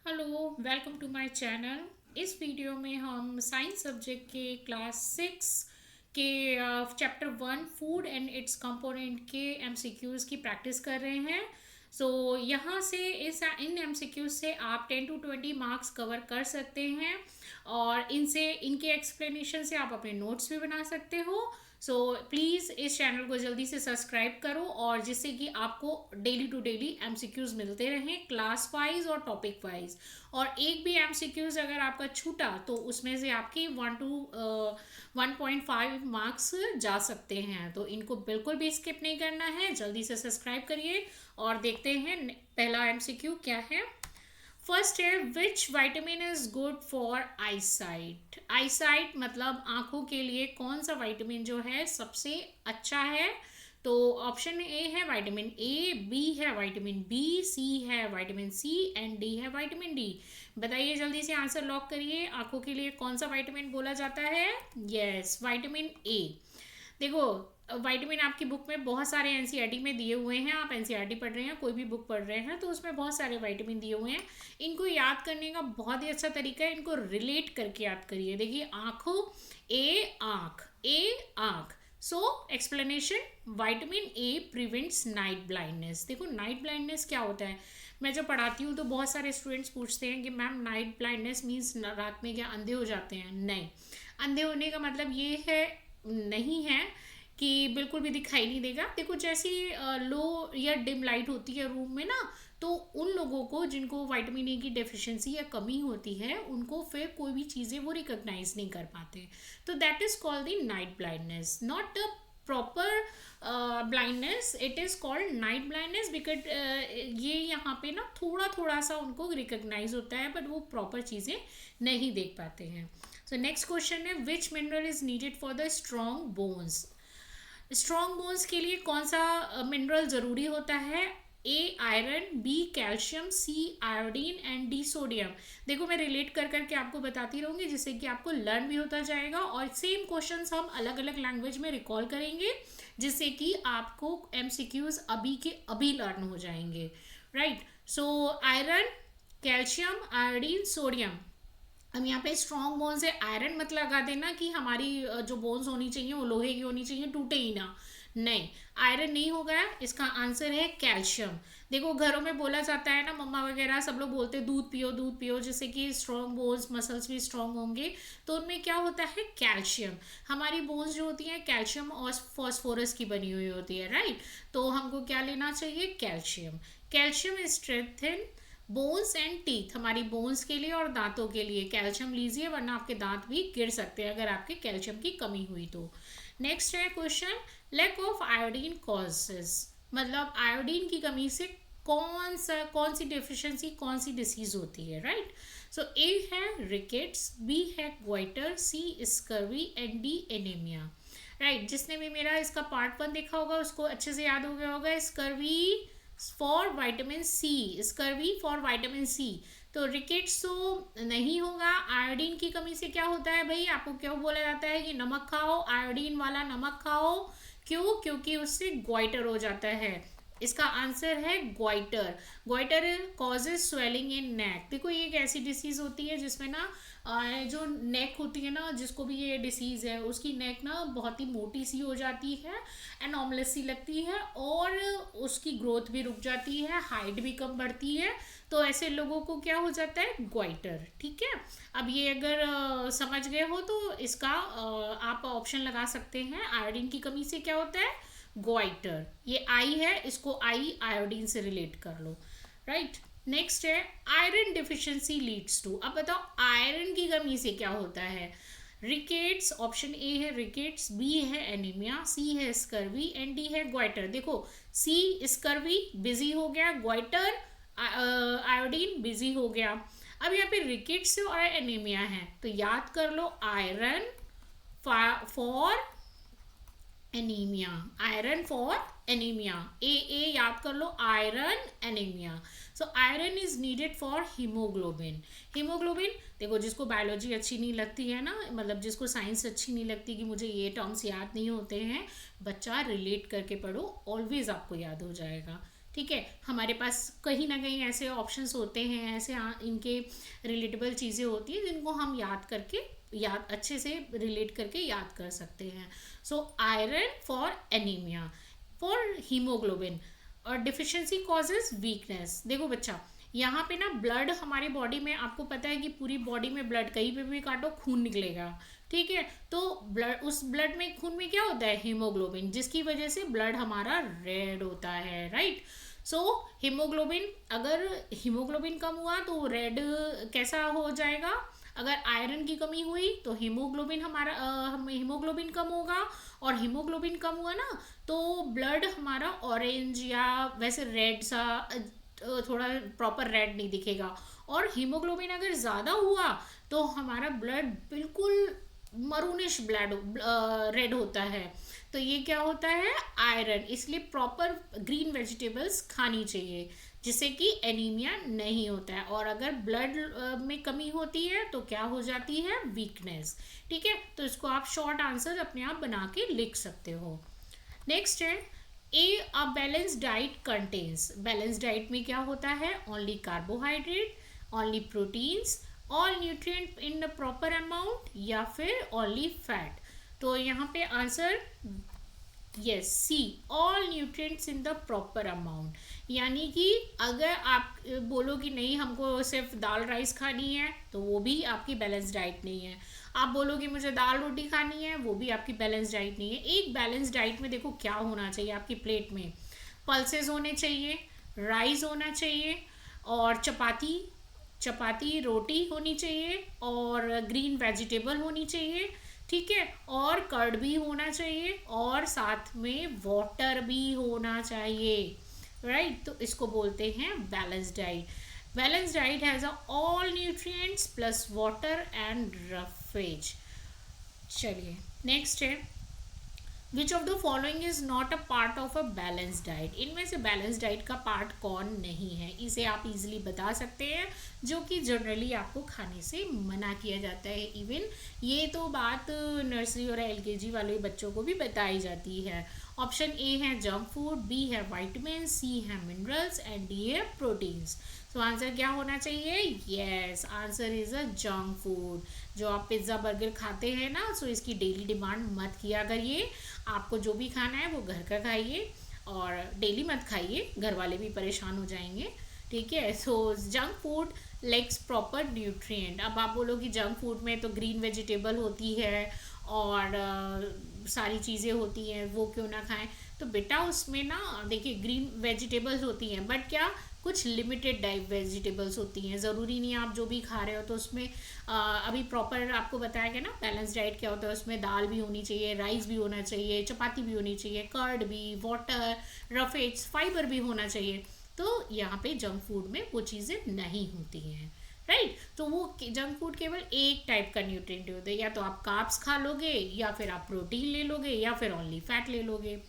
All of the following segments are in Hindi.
Hello, welcome to my channel. इस वीडियो में हम साइंस सब्जेक्ट के क्लास 6 के chapter 1 food and its component के एमसीक्यूज़ की प्रैक्टिस कर रहे हैं। यहाँ से इन एमसीक्यूज से आप 10 to 20 मार्क्स कवर कर सकते हैं और इनके एक्सप्लेनेशन से आप अपने नोट्स भी बना सकते हो। प्लीज़ इस चैनल को जल्दी से सब्सक्राइब करो और जिससे कि आपको डेली टू डेली एमसीक्यूज मिलते रहें क्लास वाइज और टॉपिक वाइज। और एक भी एमसीक्यूज अगर आपका छूटा तो उसमें से आपके 1 to 1.5 मार्क्स जा सकते हैं। तो इनको बिल्कुल भी स्किप नहीं करना है, जल्दी से सब्सक्राइब करिए और देखते हैं पहला एमसीक्यू क्या है। फर्स्ट है विच vitamin is good for eyesight. Eyesight मतलब आंखों के लिए कौन सा वाइटामिन जो है सबसे अच्छा है। तो ऑप्शन ए है वाइटामिन ए, बी है वाइटामिन बी, सी है वाइटामिन सी एंड डी है वाइटामिन डी। बताइए जल्दी से आंसर लॉक करिए। आंखों के लिए कौन सा वाइटामिन बोला जाता है? Yes, vitamin A. देखो, विटामिन आपकी बुक में बहुत सारे एनसीईआरटी में दिए हुए हैं। आप एनसीईआरटी पढ़ रहे हैं, कोई भी बुक पढ़ रहे हैं तो उसमें बहुत सारे विटामिन दिए हुए हैं। इनको याद करने का बहुत ही अच्छा तरीका है, इनको रिलेट करके याद करिए। देखिए, आंखों ए आंख। So explanation, vitamin A prevents night blindness. देखो, नाइट ब्लाइंडनेस क्या होता है? मैं जब पढ़ाती हूँ तो बहुत सारे स्टूडेंट्स पूछते हैं कि मैम नाइट ब्लाइंडनेस मीन्स रात में क्या अंधे हो जाते हैं? नहीं, अंधे होने का मतलब ये है नहीं है कि बिल्कुल भी दिखाई नहीं देगा। देखो, जैसी लो या डिम लाइट होती है रूम में ना, तो उन लोगों को जिनको विटामिन ए की डेफिशिएंसी या कमी होती है उनको फिर कोई भी चीज़ें वो रिकॉग्नाइज नहीं कर पाते। तो that is called the night blindness, not the proper blindness, it is called night blindness because ये यहाँ पे ना थोड़ा थोड़ा सा उनको रिकॉग्नाइज होता है बट वो प्रॉपर चीज़ें नहीं देख पाते हैं। सो नेक्स्ट क्वेश्चन है which mineral is needed for the strong bones. Strong bones के लिए कौन सा मिनरल ज़रूरी होता है? A iron, B calcium, C iodine and D sodium. देखो, मैं रिलेट कर करके आपको बताती रहूँगी जिससे कि आपको लर्न भी होता जाएगा और सेम क्वेश्चंस हम अलग अलग लैंग्वेज में रिकॉल करेंगे जिससे कि आपको एमसीक्यूज अभी के अभी लर्न हो जाएंगे। Right. So iron, calcium, iodine, sodium. हम यहाँ पे स्ट्रॉन्ग बोन्स है, आयरन मत लगा देना कि हमारी जो बोन्स होनी चाहिए वो लोहे की होनी चाहिए, टूटे ही ना। नहीं, आयरन नहीं होगा। इसका आंसर है कैल्शियम। देखो, घरों में बोला जाता है ना, मम्मा वगैरह सब लोग बोलते हैं दूध पियो दूध पियो जिससे कि स्ट्रॉन्ग बोन्स मसल्स भी स्ट्रॉन्ग होंगे। तो उनमें क्या होता है? कैल्शियम। हमारी बोन्स जो होती हैं कैल्शियम और फॉस्फोरस की बनी हुई होती है। राइट। तो हमको क्या लेना चाहिए? Calcium. Calcium strengthen bones and teeth. हमारी बोन्स के लिए और दांतों के लिए कैल्शियम लीजिए वरना आपके दांत भी गिर सकते हैं अगर आपके कैल्शियम की कमी हुई तो। नेक्स्ट है question, lack of iodine causes. मतलब आयोडीन की कमी से कौन सी डेफिशिएंसी, कौन सी डिसीज होती है? राइट। सो ए है रिकेट्स, बी है goitre, C scurvy and D anaemia. Right. जिसने भी मेरा इसका पार्ट 1 देखा होगा उसको अच्छे से याद हो गया होगा। Scurvy for vitamin C, scurvy for vitamin C. तो रिकेट्स तो नहीं होगा। आयोडीन की कमी से क्या होता है भाई? आपको क्यों बोला जाता है कि नमक खाओ, आयोडीन वाला नमक खाओ? क्यों? क्योंकि उससे ग्वाइटर हो जाता है। इसका आंसर है goitre. Goitre causes swelling in neck. देखो, ये एक ऐसी डिसीज होती है जिसमें ना जो नेक होती है ना, जिसको भी ये डिसीज़ है उसकी नेक ना बहुत ही मोटी सी हो जाती है, एनॉमलस सी लगती है और उसकी ग्रोथ भी रुक जाती है, हाइट भी कम बढ़ती है। तो ऐसे लोगों को क्या हो जाता है? ग्वाइटर। ठीक है। अब ये अगर समझ गए हो तो इसका आप ऑप्शन लगा सकते हैं। आयोडीन की कमी से क्या होता है? ग्वाइटर। ये आई है, इसको आई आयोडीन से रिलेट कर लो। राइट। नेक्स्ट है आयरन डिफिशिएंसी लीड्स टू। अब बताओ आयरन की कमी से क्या होता है? रिकेट्स। ऑप्शन ए है रिकेट्स, बी है एनीमिया, सी है स्कर्वी एंड डी है ग्वाइटर। देखो, सी स्कर्वी बिजी हो गया, ग्वाइटर आयोडीन बिजी हो गया। अब यहाँ पे रिकेट्स और एनीमिया है तो याद कर लो iron for anaemia, iron for anaemia. ए याद कर लो, iron anaemia. So iron is needed for haemoglobin. Haemoglobin, देखो जिसको बायोलॉजी अच्छी नहीं लगती है ना, मतलब जिसको साइंस अच्छी नहीं लगती कि मुझे ये टर्म्स याद नहीं होते हैं, बच्चा रिलेट करके पढ़ो, ऑलवेज आपको याद हो जाएगा। ठीक है, हमारे पास कहीं ना कहीं ऐसे ऑप्शंस होते हैं, ऐसे इनके रिलेटेबल चीज़ें होती हैं जिनको हम याद करके याद अच्छे से रिलेट करके याद कर सकते हैं. So iron for anaemia, for haemoglobin, और डिफिशिएंसी कॉजेज वीकनेस. देखो बच्चा, यहाँ पे ना ब्लड हमारी बॉडी में, आपको पता है कि पूरी बॉडी में ब्लड कहीं पे भी काटो खून निकलेगा. ठीक है, तो ब्लड, उस ब्लड में, खून में क्या होता है, हीमोग्लोबिन, जिसकी वजह से ब्लड हमारा रेड होता है. राइट. सो हीमोग्लोबिन, अगर हीमोग्लोबिन कम हुआ तो रेड कैसा हो जाएगा. अगर आयरन की कमी हुई तो हीमोग्लोबिन हमारा हीमोग्लोबिन कम होगा, और हीमोग्लोबिन कम हुआ ना तो ब्लड हमारा ऑरेंज या वैसे रेड सा, थोड़ा प्रॉपर रेड नहीं दिखेगा. और हीमोग्लोबिन अगर ज़्यादा हुआ तो हमारा ब्लड बिल्कुल मरूनिश ब्लड रेड होता है. तो ये क्या होता है, आयरन. इसलिए प्रॉपर ग्रीन वेजिटेबल्स खानी चाहिए जिससे कि एनीमिया नहीं होता है. और अगर ब्लड में कमी होती है तो क्या हो जाती है, वीकनेस. ठीक है, तो इसको आप शॉर्ट आंसर अपने आप बना के लिख सकते हो. नेक्स्ट है a balance diet contains. Balance diet में क्या होता है, only carbohydrate, only proteins, all nutrient in the proper amount, या फिर ओनली फैट. तो यहाँ पे answer yes, C, all nutrients in the proper amount. यानी कि अगर आप बोलो कि नहीं हमको सिर्फ दाल राइस खानी है तो वो भी आपकी बैलेंस डाइट नहीं है. आप बोलो कि मुझे दाल रोटी खानी है, वो भी आपकी बैलेंस डाइट नहीं है. एक बैलेंस डाइट में देखो क्या होना चाहिए आपकी प्लेट में, पल्सेस होने चाहिए, राइस होना चाहिए, और चपाती रोटी होनी चाहिए, और ग्रीन वेजिटेबल होनी चाहिए. ठीक है, और कर्ड भी होना चाहिए, और साथ में वाटर भी होना चाहिए. राइट. तो इसको बोलते हैं balance diet. Balance diet has all nutrients plus water and roughage. चलिए नेक्स्ट है, which of the following is not a part of a balance diet. इनमें से बैलेंस डाइट का पार्ट कौन नहीं है, इसे आप इजीली बता सकते हैं, जो कि जनरली आपको खाने से मना किया जाता है. इवन ये तो बात नर्सरी और एलकेजी वाले बच्चों को भी बताई जाती है. ऑप्शन ए है जंक फूड, बी है वाइटामिन, सी है मिनरल्स, एंड डी है प्रोटीन्स. तो आंसर क्या होना चाहिए, yes, answer is a junk food. जो आप पिज्ज़ा बर्गर खाते हैं ना, सो इसकी डेली डिमांड मत किया करिए. आपको जो भी खाना है वो घर का खाइए, और डेली मत खाइए, घर वाले भी परेशान हो जाएंगे. ठीक है, so junk food lacks proper nutrient. अब आप बोलो कि जंक फूड में तो ग्रीन वेजिटेबल होती है और सारी चीज़ें होती हैं, वो क्यों ना खाएं. तो बेटा उसमें ना देखिए ग्रीन वेजिटेबल्स होती हैं, बट क्या कुछ लिमिटेड टाइप वेजिटेबल्स होती हैं. ज़रूरी नहीं आप जो भी खा रहे हो तो उसमें अभी प्रॉपर आपको बताया गया ना बैलेंस डाइट क्या होता है. उसमें दाल भी होनी चाहिए, राइस भी होना चाहिए, चपाती भी होनी चाहिए, कर्ड भी, वाटर, रफेज, फाइबर भी होना चाहिए. तो यहाँ पे जंक फूड में वो चीज़ें नहीं होती हैं. राइट. तो वो जंक फूड केवल एक टाइप का न्यूट्रिएंट होता है, या तो आप कार्ब्स खा लोगे, या फिर आप प्रोटीन ले लोगे, या फिर ओनली फैट ले लोगे.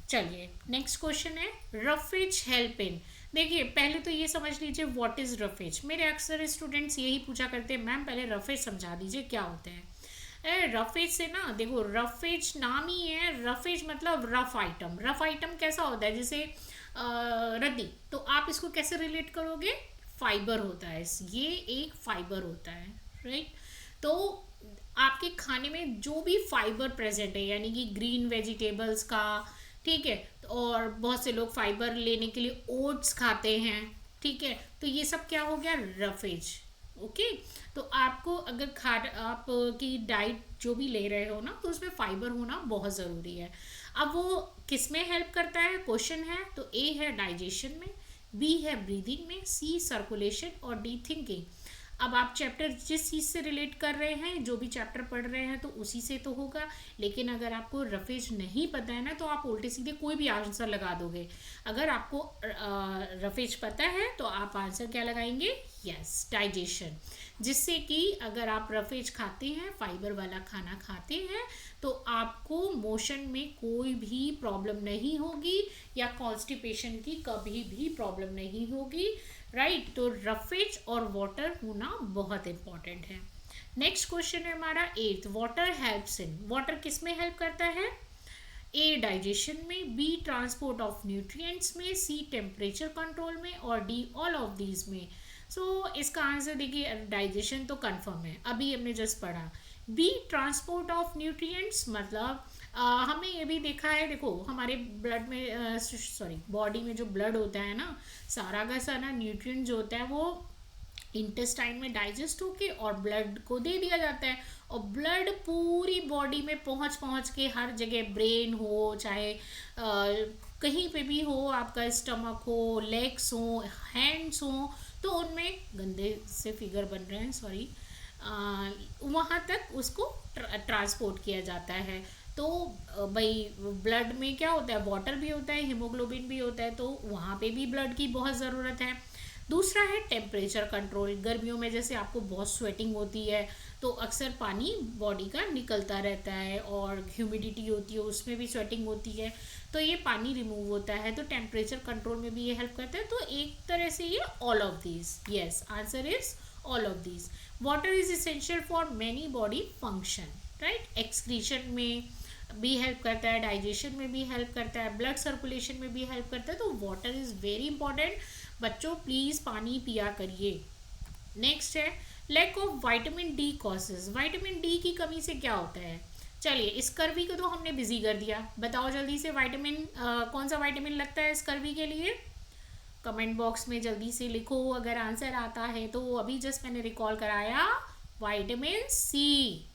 चलिए नेक्स्ट क्वेश्चन है, रफेज हेल्प इन. देखिए पहले तो ये समझ लीजिए व्हाट इज रफेज. मेरे अक्सर स्टूडेंट्स यही पूछा करते हैं, मैम पहले रफेज समझा दीजिए क्या होता है. रफेज से ना देखो, रफेज नाम ही है, रफेज मतलब रफ आइटम. रफ आइटम कैसा होता है, जैसे रद्दी. तो आप इसको कैसे रिलेट करोगे, फाइबर होता है, ये एक फाइबर होता है. राइट. तो आपके खाने में जो भी फाइबर प्रेजेंट है, यानी कि ग्रीन वेजिटेबल्स का, ठीक है, और बहुत से लोग फाइबर लेने के लिए ओट्स खाते हैं. ठीक है, तो ये सब क्या हो गया, रफेज. ओके. तो आपको अगर आप की डाइट जो भी ले रहे हो ना, तो उसमें फाइबर होना बहुत ज़रूरी है. अब वो किस में हेल्प करता है, क्वेश्चन है. तो ए है डाइजेशन में, बी है ब्रीदिंग में, सी सर्कुलेशन, और डी थिंकिंग. अब आप चैप्टर जिस चीज़ से रिलेट कर रहे हैं, जो भी चैप्टर पढ़ रहे हैं, तो उसी से तो होगा. लेकिन अगर आपको रफेज नहीं पता है ना, तो आप उल्टे सीधे कोई भी आंसर लगा दोगे. अगर आपको रफेज पता है तो आप आंसर क्या लगाएंगे, यस, डाइजेशन. जिससे कि अगर आप रफेज खाते हैं, फाइबर वाला खाना खाते हैं, तो आपको मोशन में कोई भी प्रॉब्लम नहीं होगी, या कॉन्स्टिपेशन की कभी भी प्रॉब्लम नहीं होगी. राइट. तो रफेज और वाटर होना बहुत इंपॉर्टेंट है. नेक्स्ट क्वेश्चन है हमारा 8th, water helps in. Water किस में हेल्प करता है, ए डाइजेशन में, बी ट्रांसपोर्ट ऑफ न्यूट्रिएंट्स में, सी टेम्परेचर कंट्रोल में और डी ऑल ऑफ दीज में। सो इसका आंसर देखिए डाइजेशन तो कंफर्म है, अभी हमने जस्ट पढ़ा। बी ट्रांसपोर्ट ऑफ न्यूट्रिएंट्स मतलब हमने ये भी देखा है, देखो हमारे ब्लड में सॉरी बॉडी में जो ब्लड होता है ना, सारा का सारा न्यूट्रिएंट जो होता है वो इंटेस्टाइन में डाइजेस्ट होके और ब्लड को दे दिया जाता है, और ब्लड पूरी बॉडी में पहुंच पहुंच के हर जगह, ब्रेन हो चाहे कहीं पे भी हो, आपका स्टमक हो, लेग्स हो, हैंड्स हो, तो उनमें गंदे से फिगर बन रहे हैं सॉरी, वहाँ तक उसको ट्रांसपोर्ट किया जाता है। तो भाई ब्लड में क्या होता है, वाटर भी होता है, हीमोग्लोबिन भी होता है, तो वहाँ पे भी ब्लड की बहुत ज़रूरत है। दूसरा है टेम्परेचर कंट्रोल। गर्मियों में जैसे आपको बहुत स्वेटिंग होती है तो अक्सर पानी बॉडी का निकलता रहता है, और ह्यूमिडिटी होती है उसमें भी स्वेटिंग होती है, तो ये पानी रिमूव होता है, तो टेम्परेचर कंट्रोल में भी ये हेल्प करता है। तो एक तरह से ये all of these, yes answer is all of these. Water is essential for many body function, right. Excretion में भी हेल्प करता है, डाइजेशन में भी हेल्प करता है, ब्लड सर्कुलेशन में भी हेल्प करता है, तो वाटर इज़ वेरी इंपॉर्टेंट। बच्चों प्लीज़ पानी पिया करिए। नेक्स्ट है lack of vitamin D causes. Vitamin D की कमी से क्या होता है, चलिए स्कर्वी को तो हमने बिजी कर दिया, बताओ जल्दी से विटामिन कौन सा विटामिन लगता है स्कर्वी के लिए, कमेंट बॉक्स में जल्दी से लिखो अगर आंसर आता है तो। अभी जस्ट मैंने रिकॉल कराया विटामिन सी।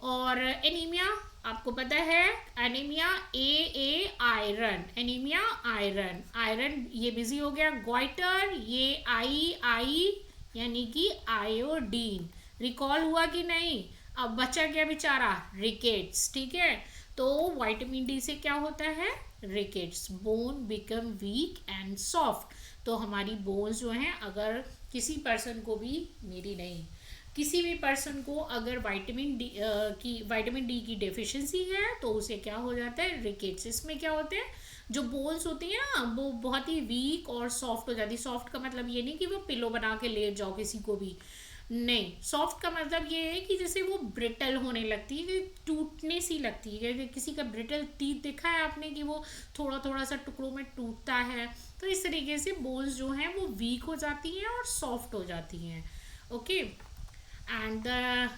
और एनीमिया आपको पता है, एनीमिया ए आयरन, एनीमिया आयरन, आयरन ये बिजी हो गया। ग्वाइटर ये आई यानी कि आयोडीन, रिकॉल हुआ कि नहीं, अब बचा क्या बेचारा, रिकेट्स, ठीक है। तो विटामिन डी से क्या होता है, rickets, bone become weak and soft. तो हमारी बोन्स जो हैं, अगर किसी पर्सन को भी, मेरी नहीं, किसी भी पर्सन को अगर विटामिन डी की डेफिशिएंसी है तो उसे क्या हो जाता है, रिकेट्स। इसमें क्या होते हैं, जो बोन्स होती हैं ना वो बहुत ही वीक और सॉफ्ट हो जाती है। सॉफ्ट का मतलब ये नहीं कि वो पिलो बना के लेट जाओ किसी को भी, नहीं, सॉफ्ट का मतलब ये है कि जैसे वो ब्रिटल होने लगती है, टूटने सी लगती है। किसी का ब्रिटल टीथ देखा है आपने कि वो थोड़ा थोड़ा सा टुकड़ों में टूटता है, तो इस तरीके से बोन्स जो हैं वो वीक हो जाती हैं और सॉफ्ट हो जाती हैं। ओके, एंड द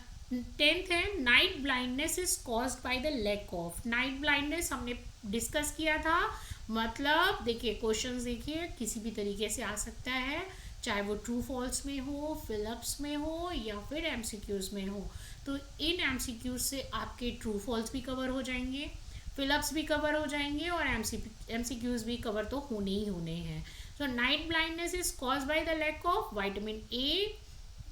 10th है night blindness is caused by the lack of. Night blindness हमने डिस्कस किया था, मतलब देखिए क्वेश्चंस देखिए किसी भी तरीके से आ सकता है, चाहे वो ट्रू फॉल्स में हो, फिलअप्स में हो या फिर एमसीक्यूज में हो। तो इन एमसीक्यूज से आपके ट्रू फॉल्स भी कवर हो जाएंगे, फिलअप्स भी कवर हो जाएंगे और एमसीक्यूज भी कवर तो होने ही होने हैं। So night blindness is caused by the lack of vitamin A,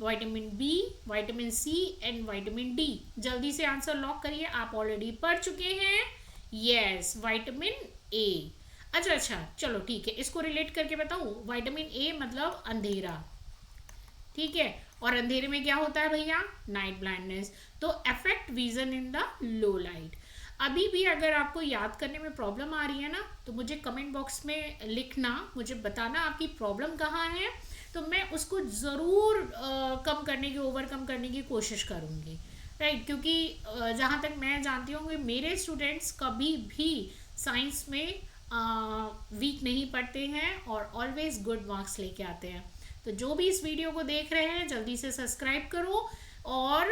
vitamin B, vitamin C and vitamin D. जल्दी से आंसर लॉक करिए, आप ऑलरेडी पढ़ चुके हैं, यस विटामिन ए। अच्छा चलो ठीक है, इसको रिलेट करके बताऊँ, विटामिन ए मतलब अंधेरा, ठीक है, और अंधेरे में क्या होता है भैया, नाइट ब्लाइंडनेस, तो affect vision in the low light. अभी भी अगर आपको याद करने में प्रॉब्लम आ रही है ना, तो मुझे कमेंट बॉक्स में लिखना, मुझे बताना आपकी प्रॉब्लम कहाँ है, तो मैं उसको ज़रूर कम करने की, ओवरकम करने की कोशिश करूँगी, राइट। क्योंकि जहाँ तक मैं जानती हूँ मेरे स्टूडेंट्स कभी भी साइंस में वीक नहीं पढ़ते हैं और ऑलवेज गुड मार्क्स लेके आते हैं। तो जो भी इस वीडियो को देख रहे हैं जल्दी से सब्सक्राइब करो और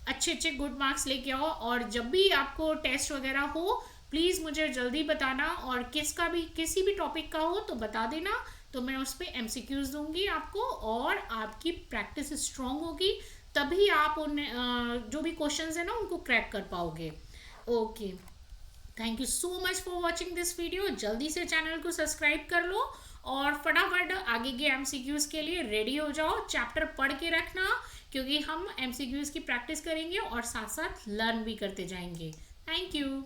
अच्छे गुड मार्क्स लेके आओ, और जब भी आपको टेस्ट वगैरह हो प्लीज़ मुझे जल्दी बताना, और किसी भी टॉपिक का हो तो बता देना, तो मैं उस पर MCQs दूंगी आपको, और आपकी प्रैक्टिस स्ट्रॉन्ग होगी, तभी आप उन जो भी क्वेश्चंस हैं ना उनको क्रैक कर पाओगे। Okay, thank you so much for watching this video. जल्दी से चैनल को सब्सक्राइब कर लो और फटाफट आगे के MCQs के लिए रेडी हो जाओ। चैप्टर पढ़ के रखना, क्योंकि हम MCQs की प्रैक्टिस करेंगे और साथ साथ लर्न भी करते जाएंगे। Thank you.